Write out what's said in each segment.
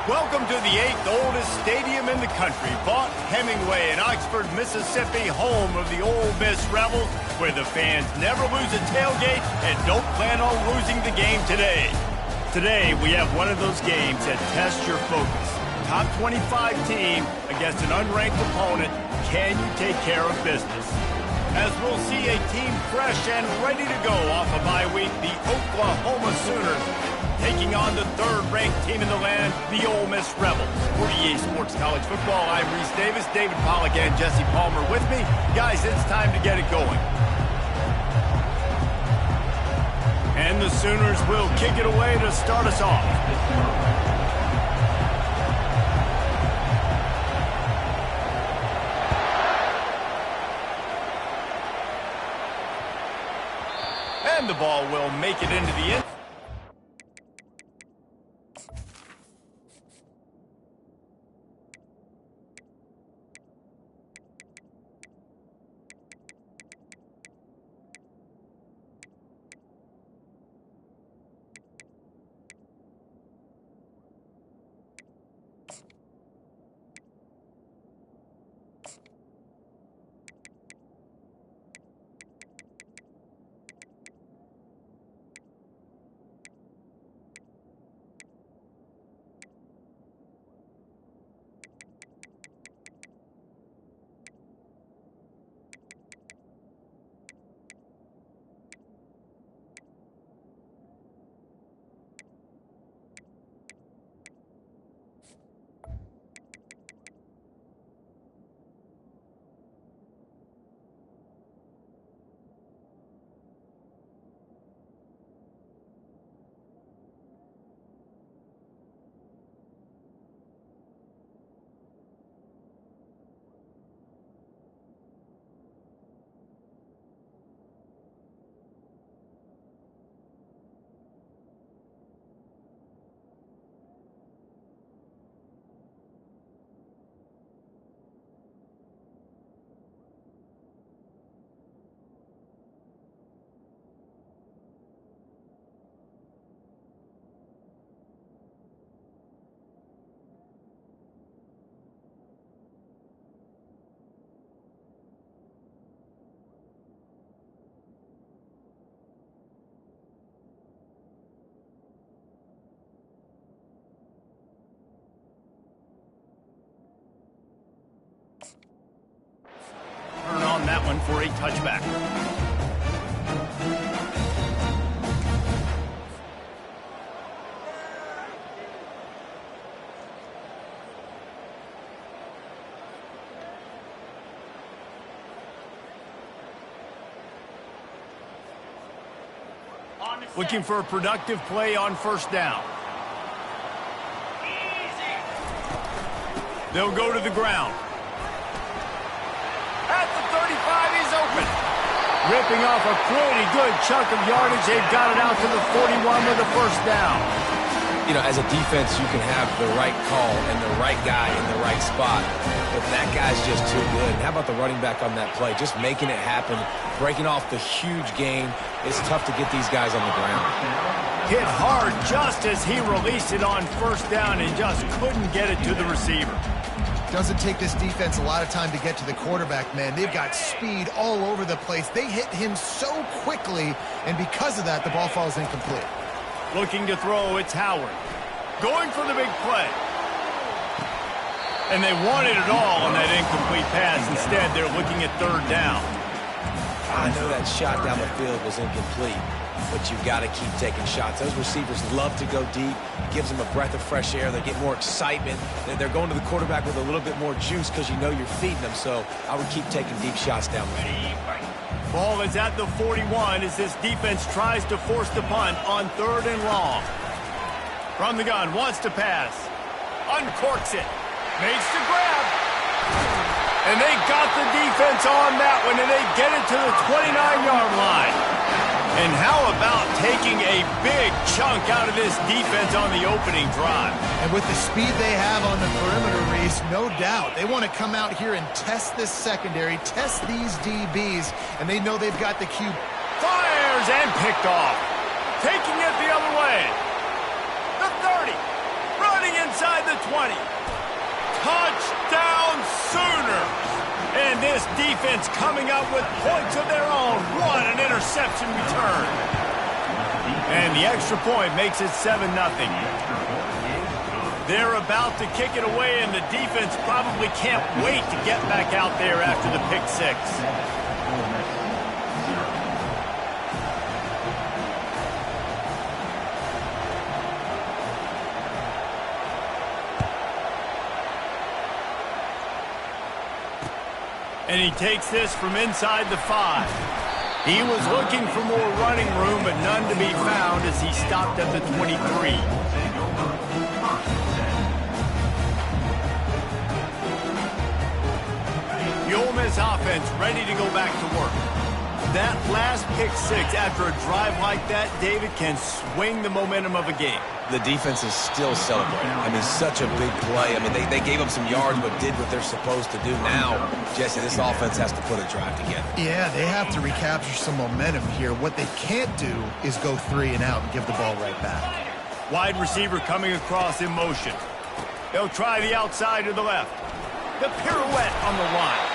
Welcome to the 8th oldest stadium in the country, Vaught Hemingway in Oxford, Mississippi, home of the Ole Miss Rebels, where the fans never lose a tailgate and don't plan on losing the game today. Today, we have one of those games that tests your focus. Top 25 team against an unranked opponent. Can you take care of business? As we'll see a team fresh and ready to go off a bye week, the Oklahoma Sooners taking on the third-ranked team in the land, the Ole Miss Rebels. For EA Sports College Football, I'm Reese Davis, David Pollack, and Jesse Palmer with me. Guys, it's time to get it going. And the Sooners will kick it away to start us off. And the ball will make it into the end. Turn on that one for a touchback. Looking for a productive play on first down. They'll go to the ground. At the 35, he's open. Ripping off a pretty good chunk of yardage. They've got it out to the 41 with a first down. You know, as a defense, you can have the right call and the right guy in the right spot, but that guy's just too good. And how about the running back on that play? Just making it happen, breaking off the huge gain. It's tough to get these guys on the ground. Hit hard just as he released it on first down and just couldn't get it to the receiver. Doesn't take this defense a lot of time to get to the quarterback, man. They've got speed all over the place. They hit him so quickly, and because of that, the ball falls incomplete. Looking to throw, it's Howard. Going for the big play. And they wanted it all on that incomplete pass. Instead, they're looking at third down. I know that shot down the field was incomplete, but you've got to keep taking shots. Those receivers love to go deep. It gives them a breath of fresh air. They get more excitement. They're going to the quarterback with a little bit more juice because you know you're feeding them. So I would keep taking deep shots down the field. Ball is at the 41 as this defense tries to force the punt on third and long. From the gun, wants to pass. Uncorks it. Makes the grab. And they got the defense on that one, and they get it to the 29-yard line. And how about taking a big chunk out of this defense on the opening drive? And with the speed they have on the perimeter, Reese, no doubt, they want to come out here and test this secondary, test these DBs, and they know they've got the cue. Fires and picked off. Taking it the other way. The 30. Running inside the the 20. Touchdown Sooners! And this defense coming up with points of their own. What an interception return. And the extra point makes it 7-0. They're about to kick it away, and the defense probably can't wait to get back out there after the pick six. And he takes this from inside the 5. He was looking for more running room, but none to be found as he stopped at the 23. The Ole Miss offense ready to go back to work. That last pick six after a drive like that, David, can swing the momentum of a game. The defense is still celebrating. I mean, such a big play. I mean, they gave up some yards but did what they're supposed to do. Now, Jesse, this offense has to put a drive together. Yeah, they have to recapture some momentum here. What they can't do is go 3 and out and give the ball right back. Wide receiver coming across in motion. They'll try the outside to the left. The pirouette on the line.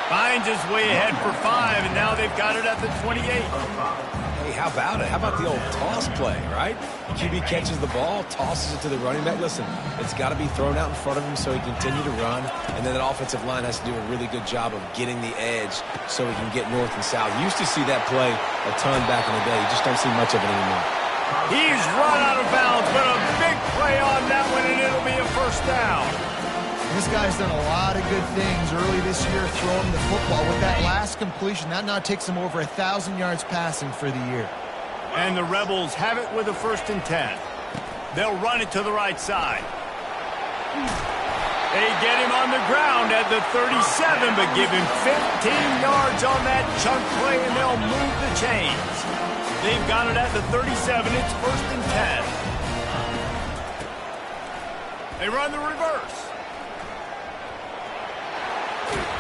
Finds his way ahead for 5, and now they've got it at the 28. Hey, how about it? How about the old toss play, right? QB catches the ball, tosses it to the running back. Listen, it's got to be thrown out in front of him so he can continue to run, and then that offensive line has to do a really good job of getting the edge so he can get north and south. You used to see that play a ton back in the day. You just don't see much of it anymore. He's run out of bounds, but a big play on that one, and it'll be a first down. This guy's done a lot of good things early this year throwing the football. With that last completion, that now takes him over 1,000 yards passing for the year. And the Rebels have it with a 1st and 10. They'll run it to the right side. They get him on the ground at the 37, but give him 15 yards on that chunk play, and they'll move the chains. They've got it at the 37. It's 1st and 10. They run the reverse.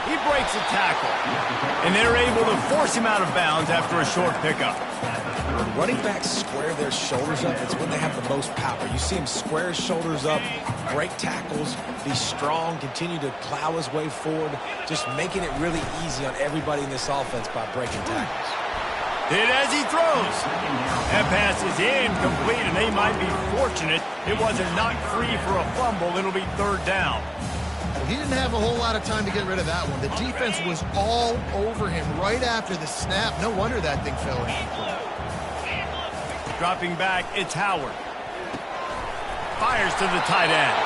He breaks a tackle, and they're able to force him out of bounds after a short pickup. When running backs square their shoulders up, it's when they have the most power. You see him square his shoulders up, break tackles, be strong, continue to plow his way forward, just making it really easy on everybody in this offense by breaking tackles. Hit as he throws. That pass is incomplete, and they might be fortunate it wasn't knocked free for a fumble. It'll be 3rd down. He didn't have a whole lot of time to get rid of that one. The defense was all over him right after the snap. No wonder that thing fell in. Dropping back, it's Howard. Fires to the tight end.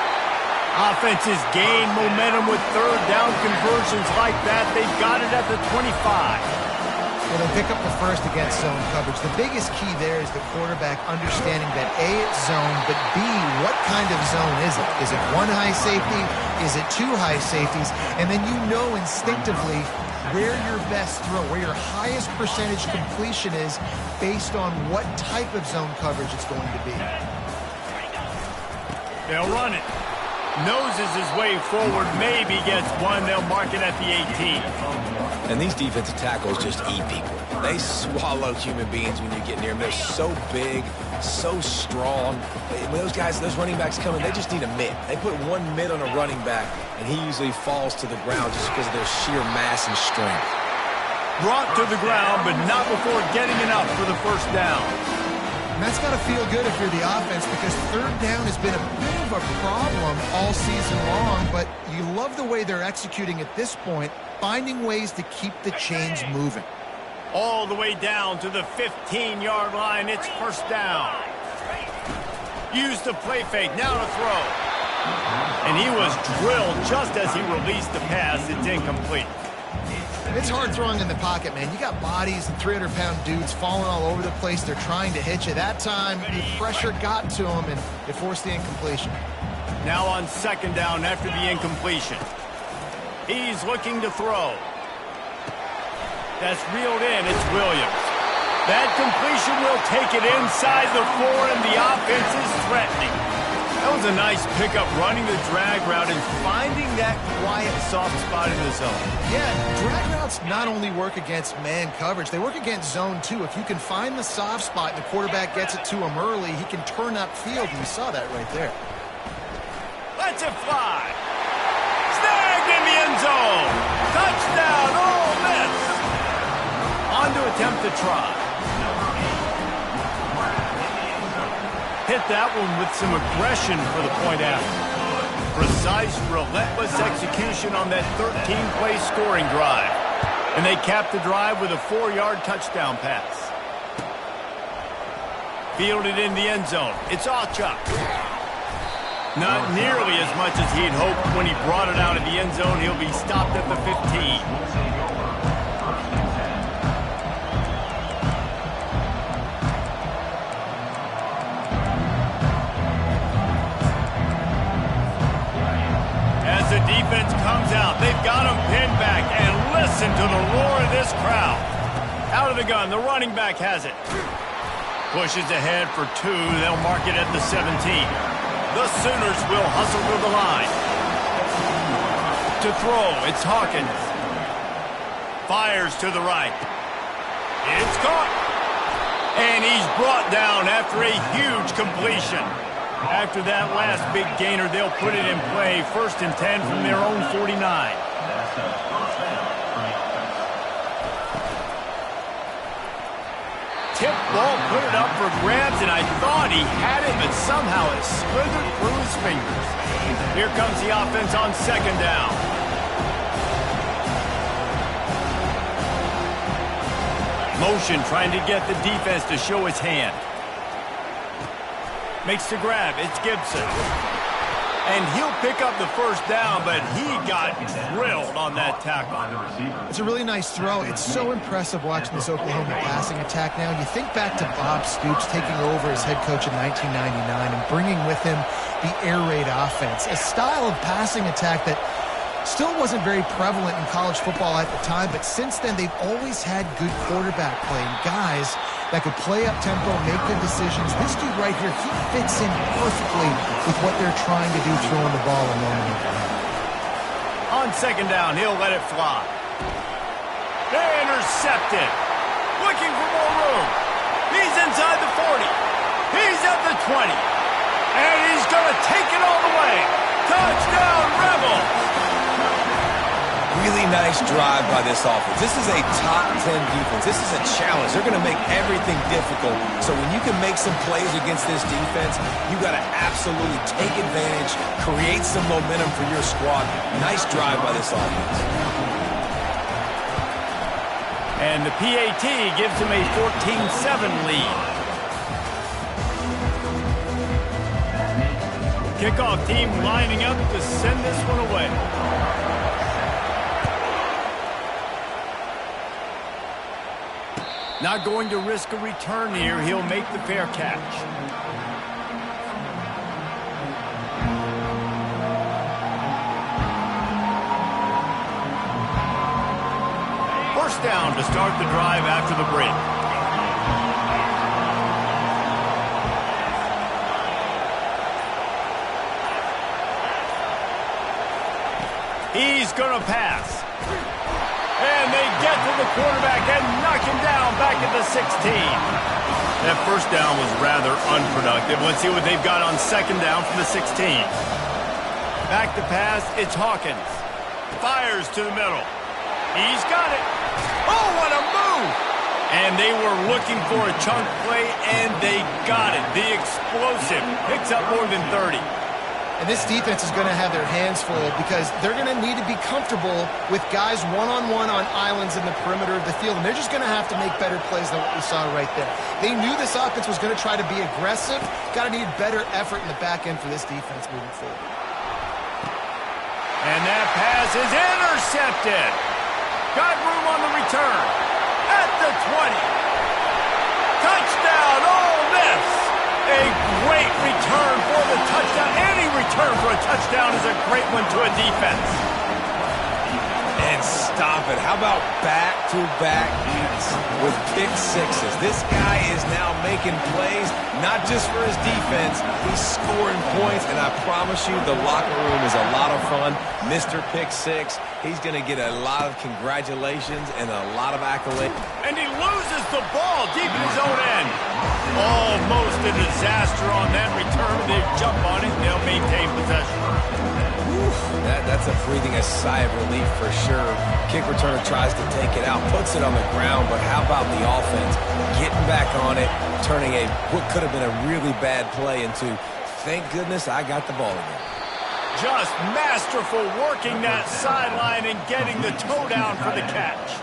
Offenses gain momentum with 3rd down conversions like that. They've got it at the 25. Well, they pick up the first against zone coverage. The biggest key there is the quarterback understanding that A, it's zone, but B, what kind of zone is it? Is it 1 high safety? Is it 2 high safeties? And then you know instinctively where your best throw, where your highest percentage completion is based on what type of zone coverage it's going to be. They'll run it. Noses his way forward, maybe gets one. They'll mark it at the 18. And these defensive tackles just eat people. They swallow human beings when you get near them. They're so big, so strong. When those guys, those running backs come in, they just need a mid. They put 1 mid on a running back, and he usually falls to the ground just because of their sheer mass and strength. Brought to the ground, but not before getting enough for the 1st down. And that's got to feel good if you're the offense, because 3rd down has been a bit of a problem all season long, but you love the way they're executing at this point, finding ways to keep the chains moving. All the way down to the 15-yard line. It's 1st down. Use the play fake. Now to throw. And he was drilled just as he released the pass. It's incomplete. It's hard throwing in the pocket, man. You got bodies and 300-pound dudes falling all over the place. They're trying to hit you. That time, the pressure got to him, and it forced the incompletion. Now on 2nd down after the incompletion. He's looking to throw. That's reeled in. It's Williams. That completion will take it inside the 4, and the offense is threatening. That was a nice pickup, running the drag route and finding that quiet, soft spot in the zone. Yeah, drag routes not only work against man coverage, they work against zone too. If you can find the soft spot and the quarterback gets it to him early, he can turn upfield, and you saw that right there. Lets it fly. Snagged in the end zone. Touchdown, Ole Miss. On to attempt to try. Hit that one with some aggression for the point after. Precise, relentless execution on that 13-play scoring drive. And they capped the drive with a 4-yard touchdown pass. Fielded in the end zone. It's Ncaa. Not nearly as much as he'd hoped when he brought it out of the end zone. He'll be stopped at the 15. The defense comes out. They've got him pinned back, and listen to the roar of this crowd. Out of the gun, the running back has it. Pushes ahead for 2. They'll mark it at the 17. The Sooners will hustle to the line. To throw, it's Hawkins. Fires to the right. It's caught. And he's brought down after a huge completion. After that last big gainer, they'll put it in play. 1st and 10 from their own 49. Tip ball, put it up for grabs, and I thought he had it, but somehow it slithered through his fingers. Here comes the offense on 2nd down. Motion trying to get the defense to show his hand. Makes the grab. It's Gibson. And he'll pick up the 1st down, but he got drilled on that tackle. It's a really nice throw. It's so impressive watching this Oklahoma passing attack now. You think back to Bob Stoops taking over as head coach in 1999 and bringing with him the air raid offense, a style of passing attack that still wasn't very prevalent in college football at the time, but since then they've always had good quarterback play and guys that could play up tempo, make good decisions. This dude right here, he fits in perfectly with what they're trying to do, throwing the ball along the ground. On 2nd down, he'll let it fly. They intercepted. Looking for more room. He's inside the 40. He's at the 20. And he's going to take it all the way. Touchdown, Rebels! Really nice drive by this offense. This is a top 10 defense. This is a challenge. They're going to make everything difficult. So when you can make some plays against this defense, you got to absolutely take advantage, create some momentum for your squad. Nice drive by this offense. And the PAT gives him a 14-7 lead. Kickoff team lining up to send this one away. Not going to risk a return here. He'll make the fair catch. First down to start the drive after the break. He's going to pass. And they get to the quarterback and knock him down back at the 16. That first down was rather unproductive. Let's see what they've got on 2nd down from the 16. Back to pass, it's Hawkins. Fires to the middle. He's got it. Oh, what a move! And they were looking for a chunk play, and they got it. The explosive picks up more than 30. And this defense is going to have their hands full because they're going to need to be comfortable with guys one-on-one on islands in the perimeter of the field. And they're just going to have to make better plays than what we saw right there. They knew this offense was going to try to be aggressive. Got to need better effort in the back end for this defense moving forward. And that pass is intercepted. Got room on the return. At the 20. Touchdown, Ole Miss. A great return for the touchdown. Any return for a touchdown is a great one to a defense. And stop it. How about back-to-back hits with pick sixes? This guy is now making plays, not just for his defense. He's scoring points, and I promise you the locker room is a lot of fun. Mr. Pick Six, he's going to get a lot of congratulations and a lot of accolades. And he loses the ball deep in his own end. Almost a disaster on that return. They jump on it, and they'll maintain possession. That's a breathing a sigh of relief for sure. Kick returner tries to take it out, puts it on the ground, but how about the offense getting back on it, turning what could have been a really bad play into, thank goodness I got the ball again. Just masterful working that sideline and getting the toe down for the catch.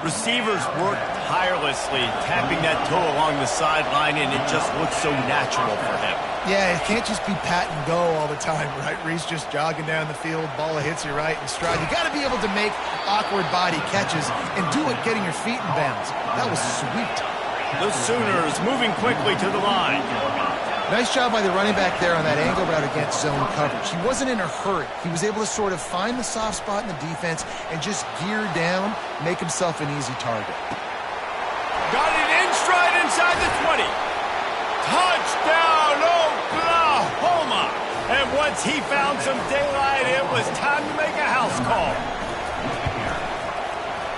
Receivers work tirelessly, tapping that toe along the sideline, and it just looks so natural for him. Yeah, it can't just be pat and go all the time, right? Reese just jogging down the field, ball hits you right in stride. You got to be able to make awkward body catches and do it getting your feet in bounds. That was sweet. The Sooners moving quickly to the line. Nice job by the running back there on that angle route against zone coverage. He wasn't in a hurry. He was able to sort of find the soft spot in the defense and just gear down, make himself an easy target. Got it in stride inside the 20. Touchdown, Oklahoma! And once he found some daylight, it was time to make a house call.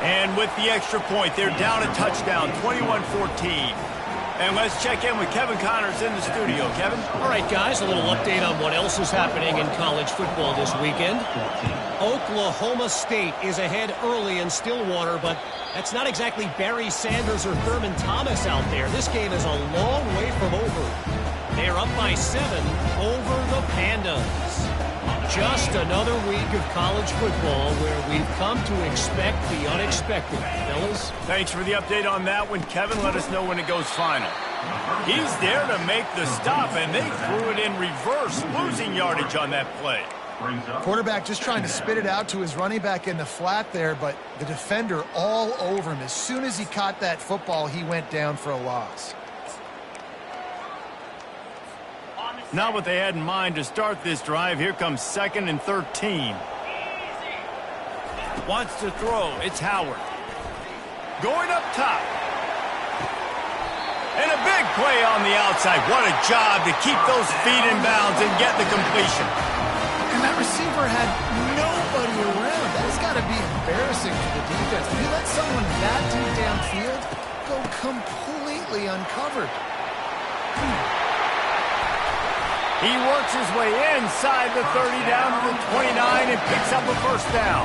And with the extra point, they're down a touchdown, 21-14. And let's check in with Kevin Connors in the studio. Kevin? All right, guys, a little update on what else is happening in college football this weekend. Oklahoma State is ahead early in Stillwater, but that's not exactly Barry Sanders or Thurman Thomas out there. This game is a long way from over. They're up by 7 over the Pandas. Just another week of college football where we've come to expect the unexpected. Fellas? Thanks for the update on that one, Kevin. Let us know when it goes final. He's there to make the stop, and they threw it in reverse, losing yardage on that play. Quarterback just trying to spit it out to his running back in the flat there, but the defender all over him. As soon as he caught that football, he went down for a loss. Not what they had in mind to start this drive. Here comes 2nd and 13. Wants to throw. It's Howard. Going up top. And a big play on the outside. What a job to keep those feet in bounds and get the completion. And that receiver had nobody around. That's got to be embarrassing for the defense. If you let someone that deep downfield go completely uncovered. He works his way inside the 30 down to the 29 and picks up a first down.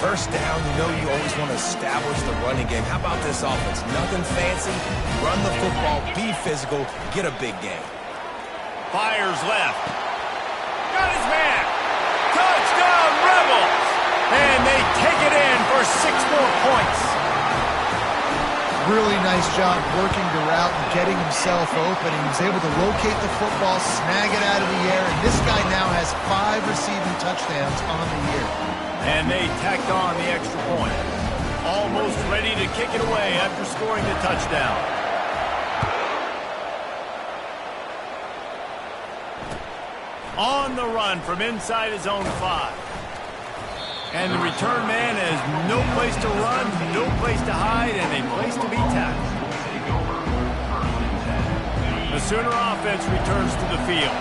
First down, you know you always want to establish the running game. How about this offense? Nothing fancy. Run the football, be physical, get a big game. Fires left. Got his man. Touchdown, Rebels! And they take it in for 6 more points. Really nice job working the route and getting himself open. He was able to locate the football, snag it out of the air, and this guy now has 5 receiving touchdowns on the year. And they tacked on the extra point. Almost ready to kick it away after scoring the touchdown. On the run from inside his own 5. And the return man has no place to run, no place to hide, and a place to be tackled. The Sooner offense returns to the field.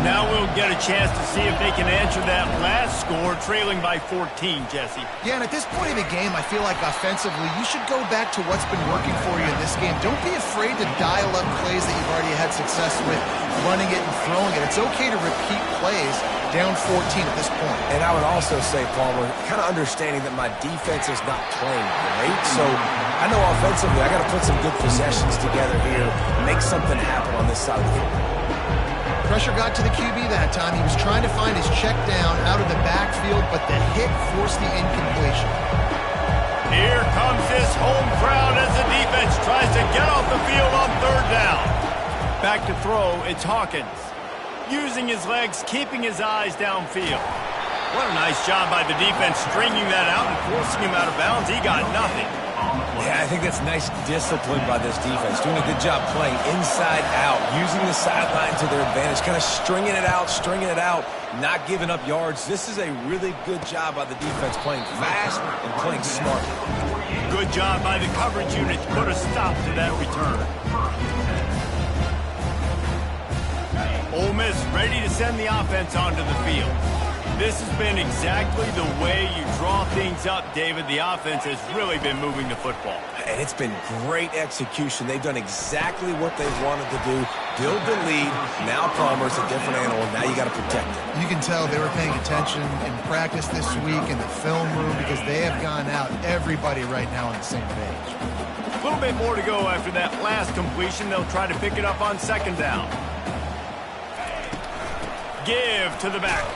Now we'll get a chance to see if they can answer that last score, trailing by 14, Jesse. Yeah, and at this point of the game, I feel like offensively, you should go back to what's been working for you in this game. Don't be afraid to dial up plays that you've already had success with, running it and throwing it. It's okay to repeat plays down 14 at this point. And I would also say, Palmer, kind of understanding that my defense is not playing great. So I know offensively I got to put some good possessions together here, make something happen on this side of the field. Pressure got to the QB that time. He was trying to find his check down out of the backfield, but the hit forced the incompletion. Here comes this home crowd as the defense tries to get off the field on 3rd down. Back to throw, it's Hawkins. Using his legs, keeping his eyes downfield. What a nice job by the defense stringing that out and forcing him out of bounds. He got nothing. Yeah, I think that's nice discipline by this defense. Doing a good job playing inside out, using the sideline to their advantage, kind of stringing it out, not giving up yards. This is a really good job by the defense, playing fast and playing smart. Good job by the coverage unit to put a stop to that return. Ole Miss ready to send the offense onto the field. This has been exactly the way you draw things up, David. The offense has really been moving the football. And it's been great execution. They've done exactly what they've wanted to do. Build the lead. Now Palmer's a different animal. Now you got to protect it. You can tell they were paying attention in practice this week in the film room because they have gone out, everybody right now on the same page. A little bit more to go after that last completion. They'll try to pick it up on second down. Give to the back.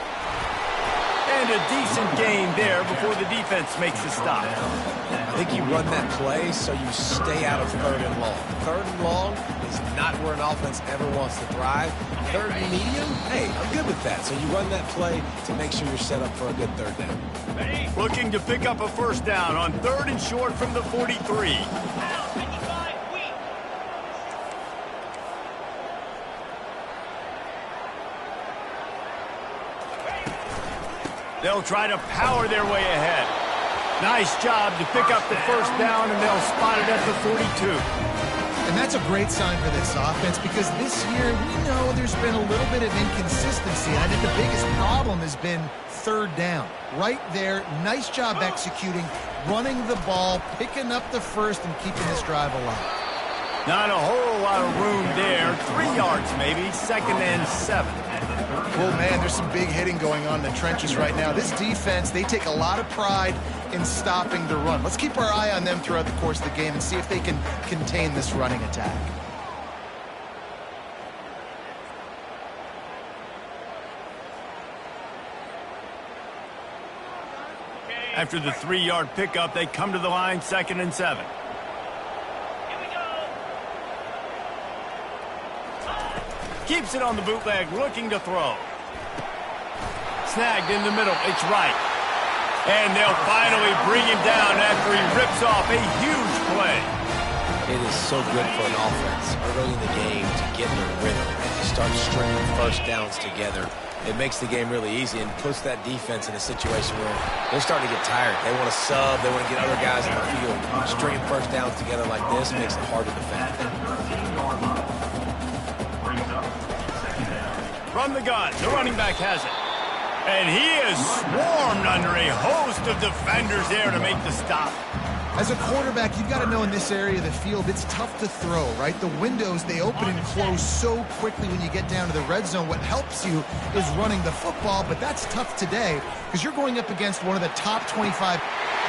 And a decent gain there before the defense makes the stop. I think you run that play so you stay out of third and long. Third and long is not where an offense ever wants to thrive. Third and medium, hey, I'm good with that. So you run that play to make sure you're set up for a good third down. Looking to pick up a first down on 3rd and short from the 43. They'll try to power their way ahead. Nice job to pick up the first down, and they'll spot it at the 42. And that's a great sign for this offense because this year we know there's been a little bit of inconsistency. I think the biggest problem has been third down. Right there, nice job executing, running the ball, picking up the first, and keeping this drive alive. Not a whole lot of room there. 3 yards maybe, 2nd and 7. Well, man, there's some big hitting going on in the trenches right now. This defense, they take a lot of pride in stopping the run. Let's keep our eye on them throughout the course of the game and see if they can contain this running attack. After the 3-yard pickup, they come to the line, 2nd and 7. Keeps it on the bootleg, looking to throw. Snagged in the middle, it's right. And they'll finally bring him down after he rips off a huge play. It is so good for an offense early in the game to get in a rhythm and to start stringing first downs together. It makes the game really easy and puts that defense in a situation where they're starting to get tired. They want to sub, they want to get other guys in the field. Stringing first downs together like this makes it hard to defend. From the gun, the running back has it. And he is swarmed under a host of defenders there to make the stop. As a quarterback, you've got to know in this area of the field, it's tough to throw, right? The windows, they open and close so quickly when you get down to the red zone. What helps you is running the football, but that's tough today because you're going up against one of the top 25.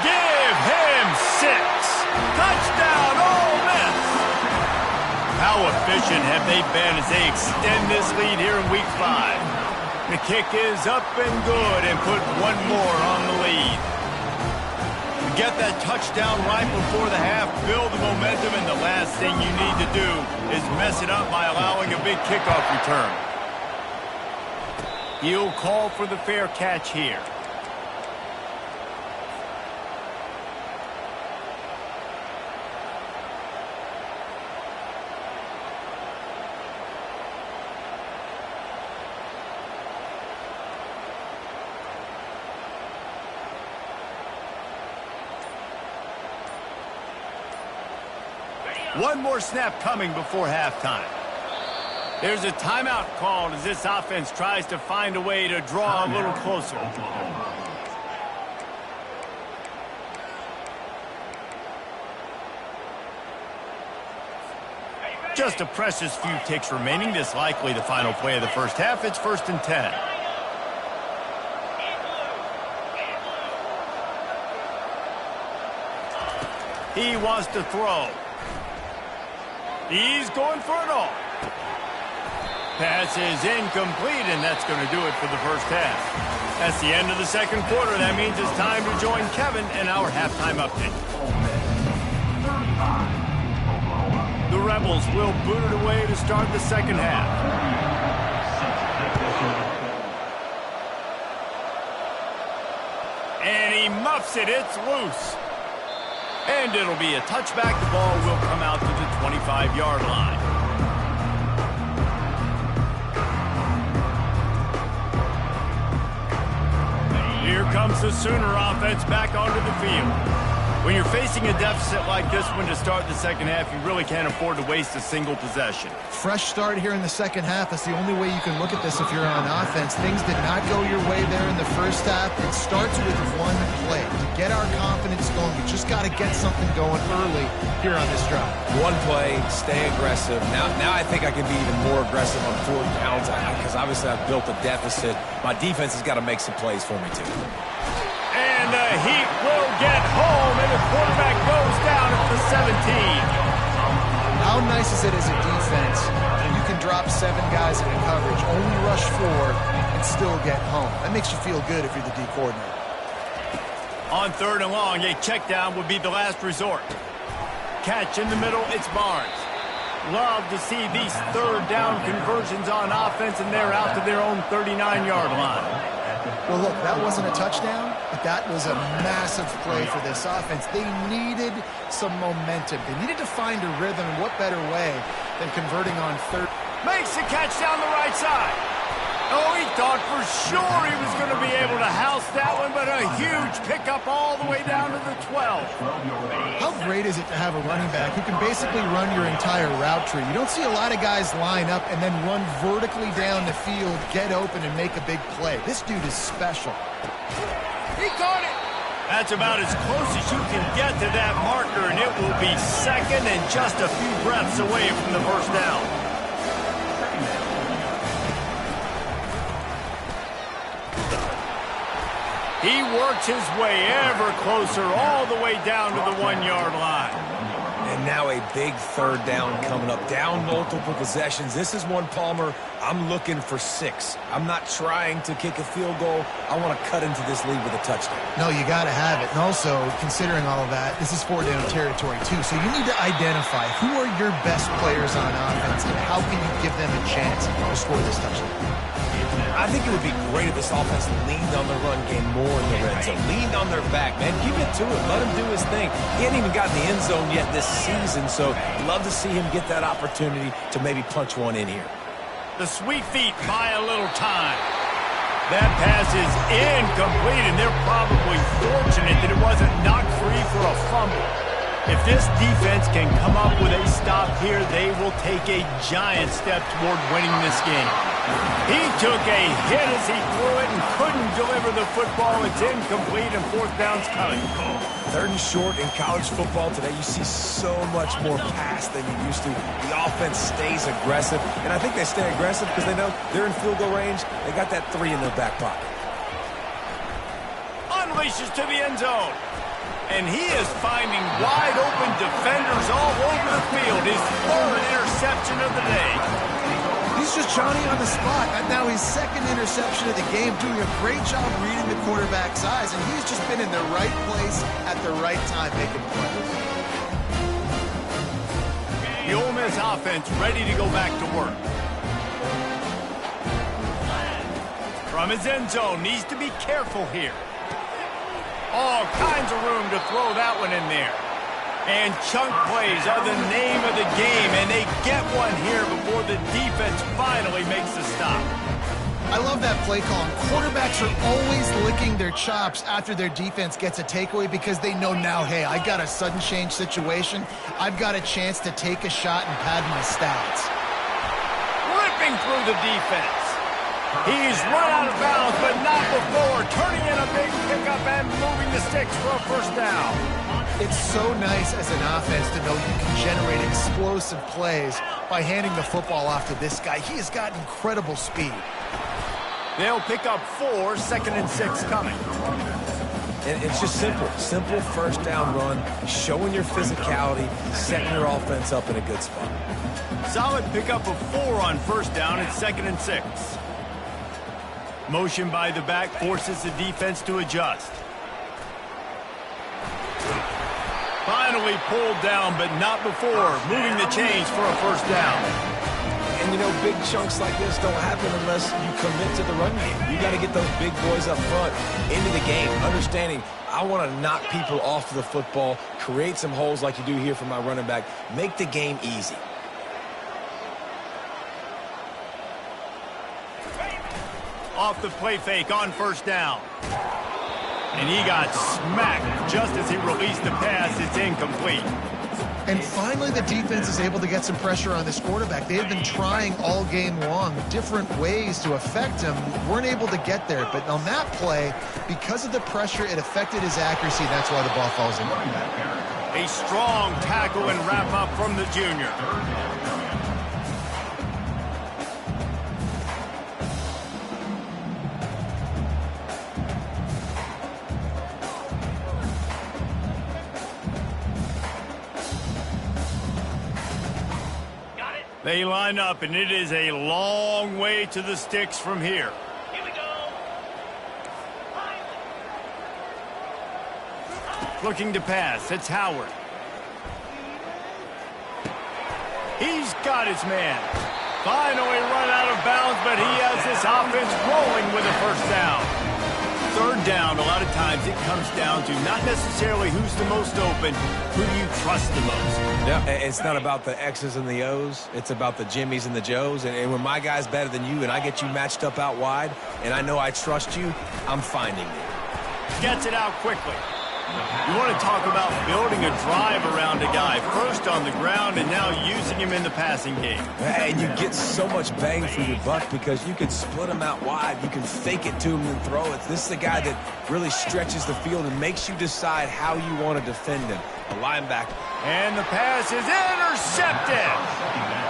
Give him 6. Touchdown, Ole Miss. How efficient have they been as they extend this lead here in Week 5? The kick is up and good and put one more on the lead. Get that touchdown right before the half, build the momentum, and the last thing you need to do is mess it up by allowing a big kickoff return. He'll call for the fair catch here. One more snap coming before halftime. There's a timeout called as this offense tries to find a way to draw a little closer. Just a precious few ticks remaining. This likely the final play of the first half. It's 1st and 10. He wants to throw. He's going for it all. Pass is incomplete, and that's going to do it for the first half. That's the end of the second quarter. That means it's time to join Kevin and our halftime update. The Rebels will boot it away to start the second half. And he muffs it. It's loose. And it'll be a touchback. The ball will come out to the 25-yard line. Here comes the Sooner offense back onto the field. When you're facing a deficit like this one to start the second half, you really can't afford to waste a single possession. Fresh start here in the second half. That's the only way you can look at this if you're on offense. Things did not go your way there in the first half. It starts with one play. To get our confidence going, we just got to get something going early here on this drive. One play, stay aggressive. Now I think I can be even more aggressive on 4 downs because obviously I've built a deficit. My defense has got to make some plays for me too. And the Heat will get home, and the quarterback goes down at the 17. How nice is it as a defense when you can drop 7 guys into coverage, only rush 4, and still get home? That makes you feel good if you're the D coordinator. On 3rd and long, a check down would be the last resort. Catch in the middle, it's Barnes. Love to see these 3rd down conversions on offense, and they're out to their own 39-yard line. Well, look, that wasn't a touchdown, but that was a massive play for this offense. They needed some momentum. They needed to find a rhythm, and what better way than converting on 3rd. Makes the catch down the right side. Oh, he thought for sure he was going to be able to house that one, but a huge pickup all the way down to the 12. How great is it to have a running back who can basically run your entire route tree? You don't see a lot of guys line up and then run vertically down the field, get open, and make a big play. This dude is special. He caught it. That's about as close as you can get to that marker, and it will be second and just a few breaths away from the first down. He works his way ever closer all the way down to the 1-yard line. And now a big 3rd down coming up. Down multiple possessions. This is one, Palmer, I'm looking for 6. I'm not trying to kick a field goal. I want to cut into this lead with a touchdown. No, you got to have it. And also, considering all of that, this is 4-down territory too. So you need to identify who are your best players on offense and how can you give them a chance to score this touchdown. I think it would be great if this offense leaned on the run game more in the red zone. Leaned on their back, man. Give it to him. Let him do his thing. He hadn't even gotten the end zone yet this season, so love to see him get that opportunity to maybe punch one in here. The sweet feet buy a little time. That pass is incomplete, and they're probably fortunate that it wasn't knocked free for a fumble. If this defense can come up with a stop here, they will take a giant step toward winning this game. He took a hit as he threw it and couldn't deliver the football. It's incomplete, and 4th down's coming. 3rd and short in college football today, you see so much more pass than you used to. The offense stays aggressive, and I think they stay aggressive because they know they're in field goal range. They got that 3 in their back pocket. Unleashes to the end zone. And he is finding wide open defenders all over the field. His 3rd interception of the day. He's just Johnny on the spot. And now his 2nd interception of the game, doing a great job reading the quarterback's eyes. And he's just been in the right place at the right time making plays. The Ole Miss offense ready to go back to work. From his end zone, needs to be careful here. All kinds of room to throw that one in there. And chunk plays are the name of the game, and they get one here before the defense finally makes the stop. I love that play call. Quarterbacks are always licking their chops after their defense gets a takeaway because they know now, hey, I got a sudden change situation. I've got a chance to take a shot and pad my stats. Ripping through the defense. He's run out of bounds, but not before. Turning in a big pickup and moving the sticks for a 1st down. It's so nice as an offense to know you can generate explosive plays by handing the football off to this guy. He has got incredible speed. They'll pick up 4, 2nd and 6 coming. And it's just simple. Simple 1st down run, showing your physicality, setting your offense up in a good spot. Solid pickup of 4 on 1st down at 2nd and 6. Motion by the back forces the defense to adjust. Finally pulled down, but not before moving the chains for a 1st down. And, you know, big chunks like this don't happen unless you commit to the run game. You got to get those big boys up front into the game, understanding I want to knock people off of the football, create some holes like you do here for my running back, make the game easy. Off the play fake on first down. And he got smacked just as he released the pass. It's incomplete. And finally, the defense is able to get some pressure on this quarterback. They have been trying all game long different ways to affect him. Weren't able to get there. But on that play, because of the pressure, it affected his accuracy. That's why the ball falls in. A strong tackle and wrap up from the junior. They line up, and it is a long way to the sticks from here. Here we go. Looking to pass. It's Howard. He's got his man. Finally run out of bounds, but he has this offense rolling with a first down. Third down, a lot of times it comes down to not necessarily who's the most open, who you trust the most. Yeah, it's not about the X's and the O's. It's about the Jimmys and the Joes. And when my guy's better than you and I get you matched up out wide and I know I trust you, I'm finding you. Gets it out quickly. You want to talk about building a drive around a guy. First on the ground and now using him in the passing game. And you get so much bang for your buck because you can split him out wide. You can fake it to him and throw it. This is a guy that really stretches the field and makes you decide how you want to defend him. A linebacker. And the pass is intercepted.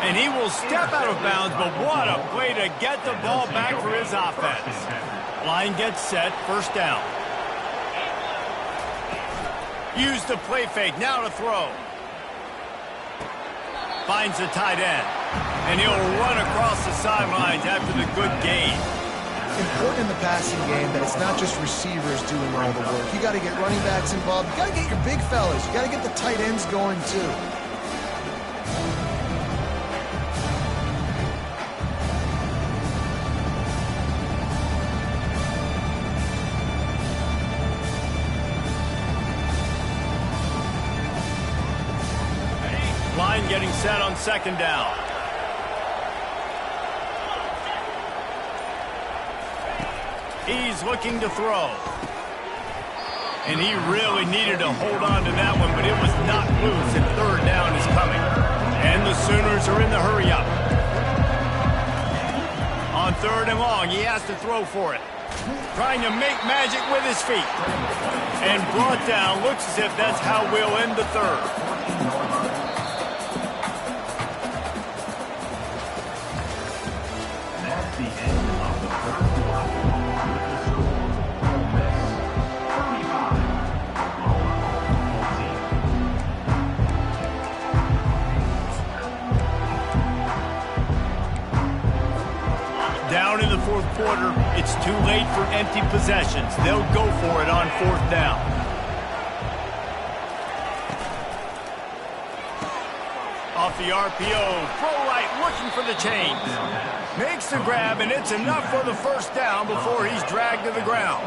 And he will step out of bounds, but what a way to get the ball back for his offense. Line gets set, first down. Use the play fake, now to throw. Finds the tight end. And he'll run across the sidelines after the good gain. Important in the passing game that it's not just receivers doing all the work. You got to get running backs involved. You got to get your big fellas. You got to get the tight ends going too. Line getting set on second down. He's looking to throw. And he really needed to hold on to that one, but it was not loose, and third down is coming. And the Sooners are in the hurry up. On third and long, he has to throw for it. Trying to make magic with his feet. And brought down. Looks as if that's how we'll end the third. Down in the fourth quarter, it's too late for empty possessions. They'll go for it on fourth down. Off the RPO, throw right, looking for the chains. Makes the grab, and it's enough for the first down before he's dragged to the ground.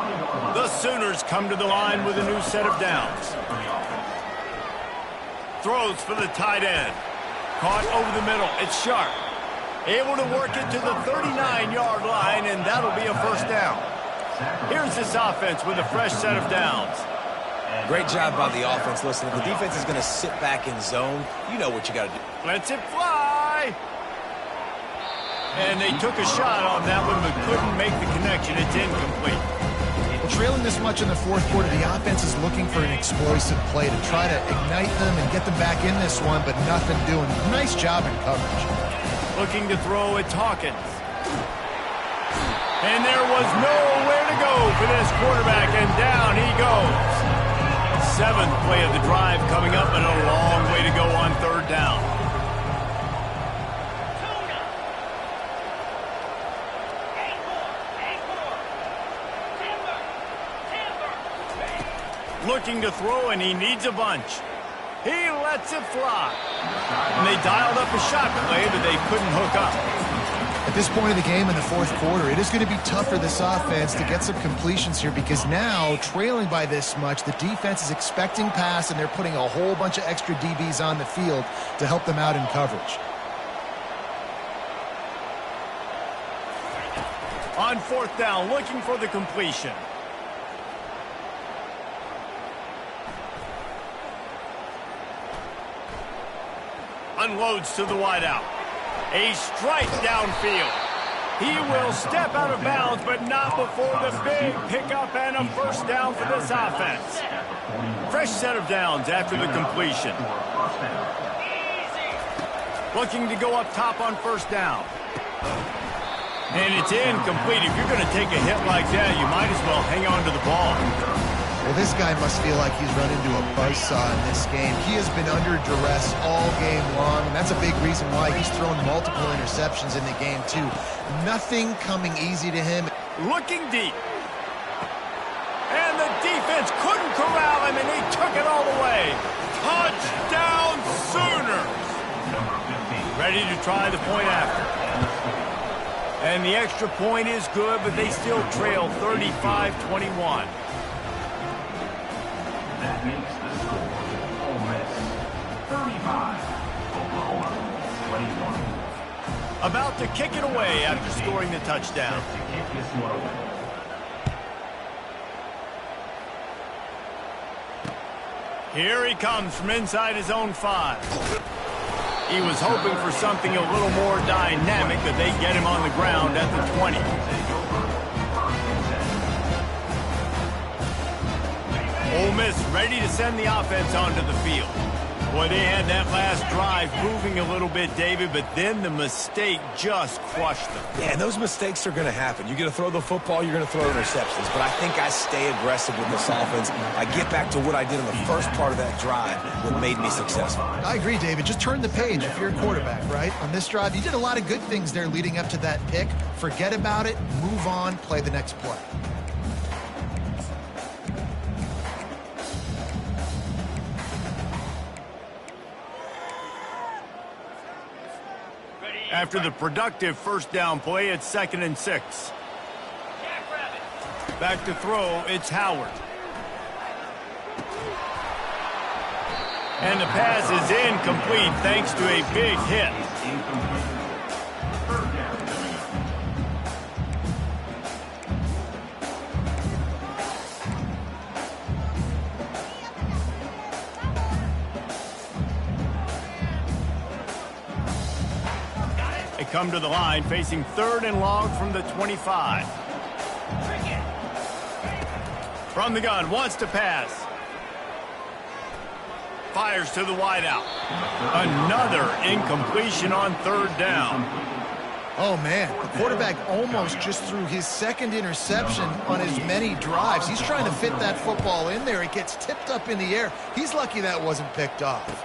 The Sooners come to the line with a new set of downs. Throws for the tight end. Caught over the middle, it's Sharp. Able to work it to the 39-yard line, and that'll be a first down. Here's this offense with a fresh set of downs. Great job by the offense. Listen, if the defense is going to sit back in zone, you know what you got to do. Lets it fly. And they took a shot on that one, but couldn't make the connection. It's incomplete. Well, trailing this much in the fourth quarter, the offense is looking for an explosive play to try to ignite them and get them back in this one, but nothing doing. Nice job in coverage. Looking to throw at Hawkins. And there was nowhere to go for this quarterback, and down he goes. Seventh play of the drive coming up, and a long way to go on third down. Looking to throw, and he needs a bunch. He lets it fly. And they dialed up a shot play, but they couldn't hook up. At this point of the game in the fourth quarter, it is going to be tough for this offense to get some completions here because now, trailing by this much, the defense is expecting pass and they're putting a whole bunch of extra DBs on the field to help them out in coverage. On fourth down, looking for the completion. Unloads to the wideout. A strike downfield. He will step out of bounds, but not before the big pickup and a first down for this offense. Fresh set of downs after the completion. Looking to go up top on first down. And it's incomplete. If you're going to take a hit like that, you might as well hang on to the ball. Well, this guy must feel like he's run into a buzzsaw in this game. He has been under duress all game long, and that's a big reason why he's thrown multiple interceptions in the game, too. Nothing coming easy to him. Looking deep. And the defense couldn't corral him, and he took it all the way. Touchdown Sooners! Ready to try the point after. And the extra point is good, but they still trail 35-21. That makes the score Ole Miss 35, Oklahoma 21. About to kick it away after scoring the touchdown. To kick this one away. Here he comes from inside his own 5. He was hoping for something a little more dynamic, that they get him on the ground at the 20. Ole Miss ready to send the offense onto the field. Boy, they had that last drive moving a little bit, David, but then the mistake just crushed them. Yeah, and those mistakes are going to happen. You're going to throw the football, you're going to throw interceptions. But I think I stay aggressive with this offense. I get back to what I did in the first part of that drive, what made me successful. I agree, David. Just turn the page if you're a quarterback, right? On this drive, you did a lot of good things there leading up to that pick. Forget about it, move on, play the next play. After the productive first down play, it's 2nd and 6. Back to throw, it's Howard. And the pass is incomplete thanks to a big hit. They come to the line facing 3rd and long from the 25. From the gun, wants to pass. Fires to the wideout. Another incompletion on 3rd down. Oh, man, the quarterback almost just threw his 2nd interception on as many drives. He's trying to fit that football in there. It gets tipped up in the air. He's lucky that wasn't picked off.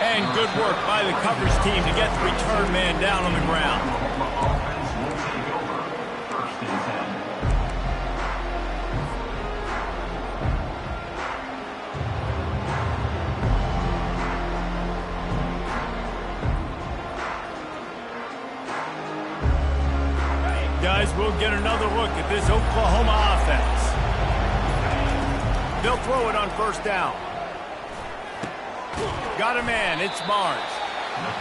And good work by the coverage team to get the return man down on the ground. Offense will take over 1st and 10. Guys, we'll get another look at this Oklahoma offense. They'll throw it on first down. Got a man, it's Barnes.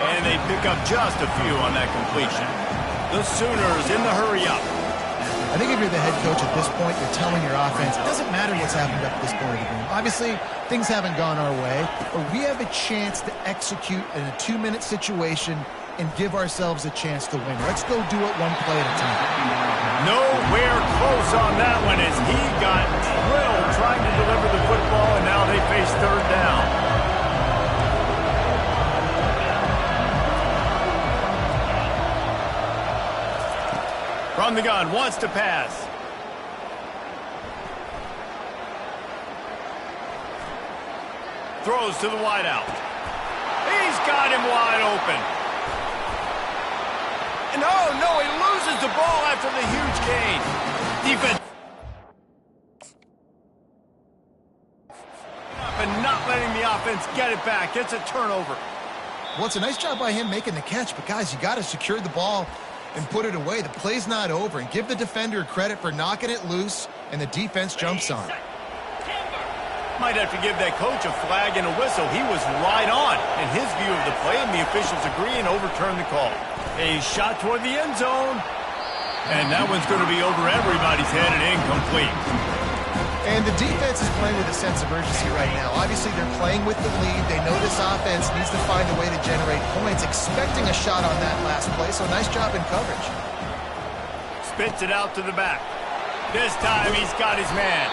And they pick up just a few on that completion. The Sooners in the hurry-up. I think if you're the head coach at this point, you're telling your offense, it doesn't matter what's happened up to this point of the game. Obviously, things haven't gone our way, but we have a chance to execute in a 2-minute situation and give ourselves a chance to win. Let's go do it one play at a time. Nowhere close on that one as he got drilled trying to deliver the football, and now they face 3rd down. From the gun, wants to pass. Throws to the wideout. He's got him wide open. And oh no, he loses the ball after the huge gain. Defense. And not letting the offense get it back. It's a turnover. Well, it's a nice job by him making the catch, but guys, you got to secure the ball and put it away. The play's not over, and give the defender credit for knocking it loose, and the defense jumps on it. Might have to give that coach a flag and a whistle. He was right on in his view of the play, and the officials agree and overturn the call. A shot toward the end zone, and that one's going to be over everybody's head and incomplete. And the defense is playing with a sense of urgency right now. Obviously, they're playing with the lead. They know this offense needs to find a way to generate points, expecting a shot on that last play, so nice job in coverage. Spits it out to the back. This time he's got his man.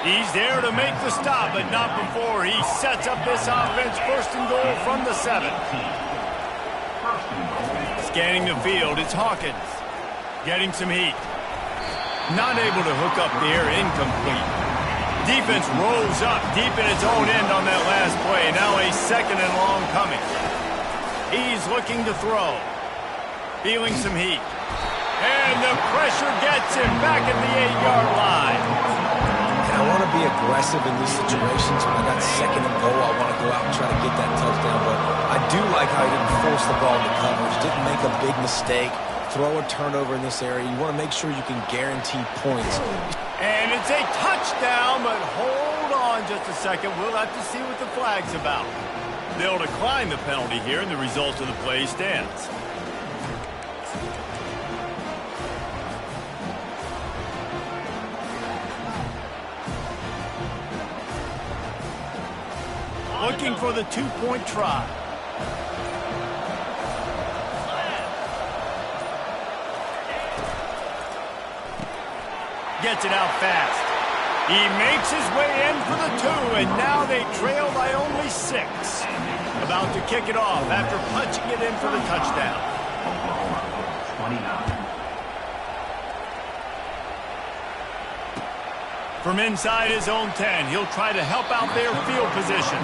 He's there to make the stop, but not before he sets up this offense. First and goal from the 7. Scanning the field, it's Hawkins. Getting some heat. Not able to hook up there, incomplete. Defense rolls up deep in its own end on that last play. Now a second and long coming. He's looking to throw. Feeling some heat. And the pressure gets him back at the 8-yard line. And I want to be aggressive in these situations. When I got second and goal, I want to go out and try to get that touchdown. But I do like how he didn't force the ball into coverage. Didn't make a big mistake. Throw a turnover in this area. You want to make sure you can guarantee points. And it's a touchdown, but hold on just a second. We'll have to see what the flag's about. They'll decline the penalty here, and the result of the play stands. Looking for the 2-point try. Gets it out fast. He makes his way in for the 2, and now they trail by only 6. About to kick it off after punching it in for the touchdown. Oklahoma, 29. From inside his own 10, he'll try to help out their field position.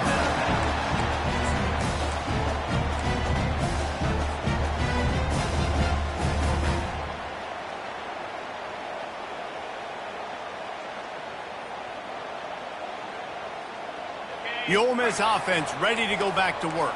The Ole Miss offense ready to go back to work.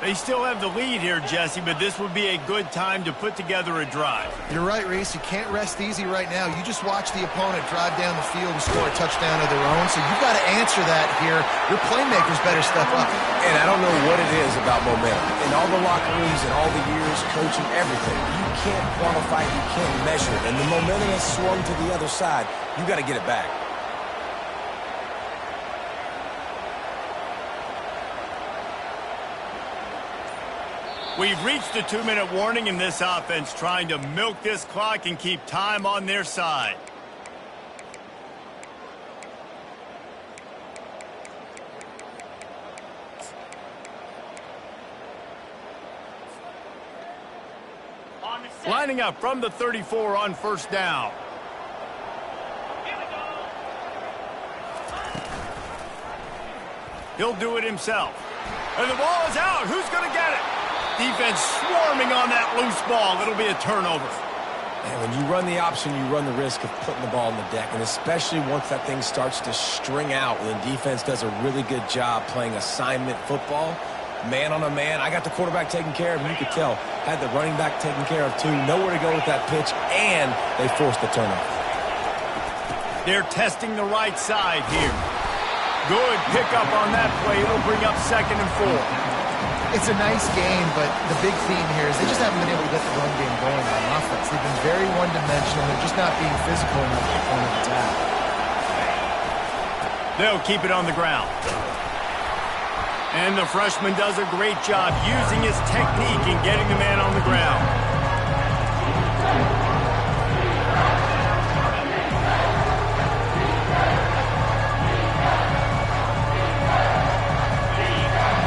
They still have the lead here, Jesse, but this would be a good time to put together a drive. You're right, Reese. You can't rest easy right now. You just watch the opponent drive down the field and score a touchdown of their own, so you've got to answer that here. Your playmakers better step up. And I don't know what it is about momentum. In all the locker rooms and all the years, coaching, everything, you can't quantify it, you can't measure it. And the momentum has swung to the other side. You got to get it back. We've reached the 2-minute warning in this offense, trying to milk this clock and keep time on their side. Lining up from the 34 on first down. He'll do it himself. And the ball is out. Who's going to get it? Defense swarming on that loose ball. It'll be a turnover. And when you run the option, you run the risk of putting the ball on the deck, and especially once that thing starts to string out, when defense does a really good job playing assignment football, man on a man. I got the quarterback taken care of, and you could tell, had the running back taken care of too. Nowhere to go with that pitch, and they forced the turnover. They're testing the right side here. Good pickup on that play. It'll bring up 2nd and 4. It's a nice game, but the big theme here is they just haven't been able to get the run game going on offense. They've been very one-dimensional. They're just not being physical enough at the point of attack. They'll keep it on the ground. And the freshman does a great job using his technique and getting the man on the ground.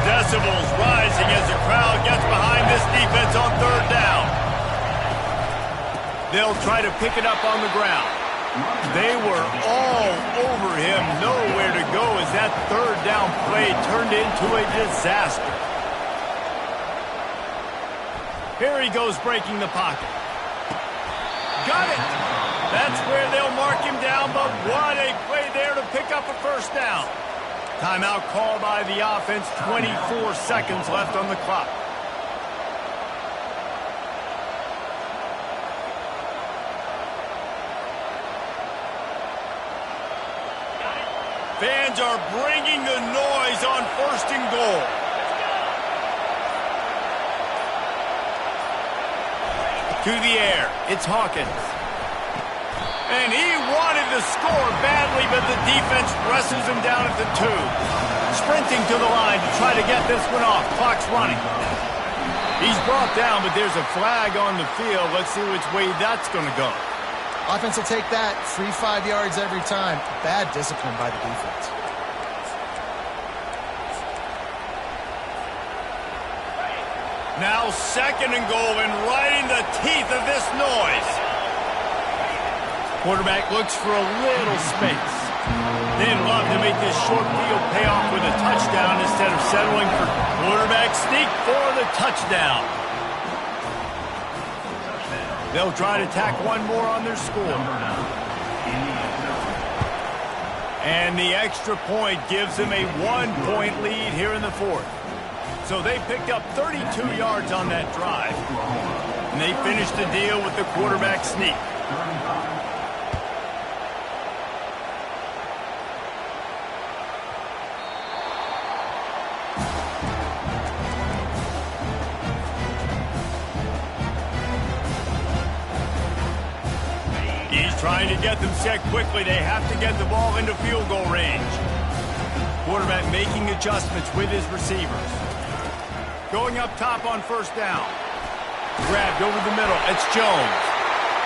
Decibels rising as the crowd gets behind this defense on 3rd down. They'll try to pick it up on the ground. They were all over him, nowhere to go as that 3rd down play turned into a disaster. Here he goes breaking the pocket. Got it! That's where they'll mark him down, but what a play there to pick up a 1st down. Timeout called by the offense, 24 seconds left on the clock. Fans are bringing the noise on 1st and goal. To the air, it's Hawkins. And he wanted to score badly, but the defense wrestles him down at the 2. Sprinting to the line to try to get this one off. Clock's running. He's brought down, but there's a flag on the field. Let's see which way that's going to go. Offense will take that. Free 5 yards every time. Bad discipline by the defense. Now 2nd and goal, and right in the teeth of this noise. Quarterback looks for a little space. They'd love to make this short field pay off with a touchdown instead of settling for quarterback sneak for the touchdown. They'll try to tack one more on their score. And the extra point gives them a 1-point lead here in the 4th. So they picked up 32 yards on that drive. And they finished the deal with the quarterback sneak. He's trying to get them set quickly. They have to get the ball into field goal range. Quarterback making adjustments with his receivers. Going up top on 1st down. Grabbed over the middle. It's Jones.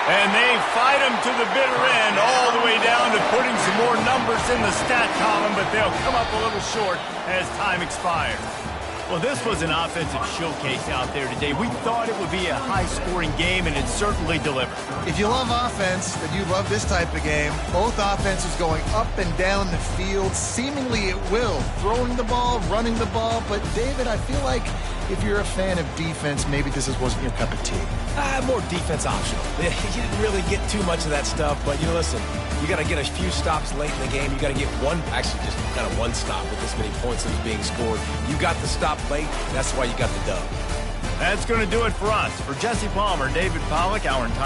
And they fight him to the bitter end, all the way down to putting some more numbers in the stat column, but they'll come up a little short as time expires. Well, this was an offensive showcase out there today. We thought it would be a high-scoring game, and it certainly delivered. If you love offense, then you love this type of game. Both offenses going up and down the field, seemingly at will. Throwing the ball, running the ball. But, David, I feel like if you're a fan of defense, maybe this wasn't your cup of tea. More defense optional. You didn't really get too much of that stuff, but, listen, you got to get a few stops late in the game. You got to get actually just kind of one stop with this many points that was being scored. You got the stop late. That's why you got the dub. That's going to do it for us. For Jesse Palmer, David Pollack, our entire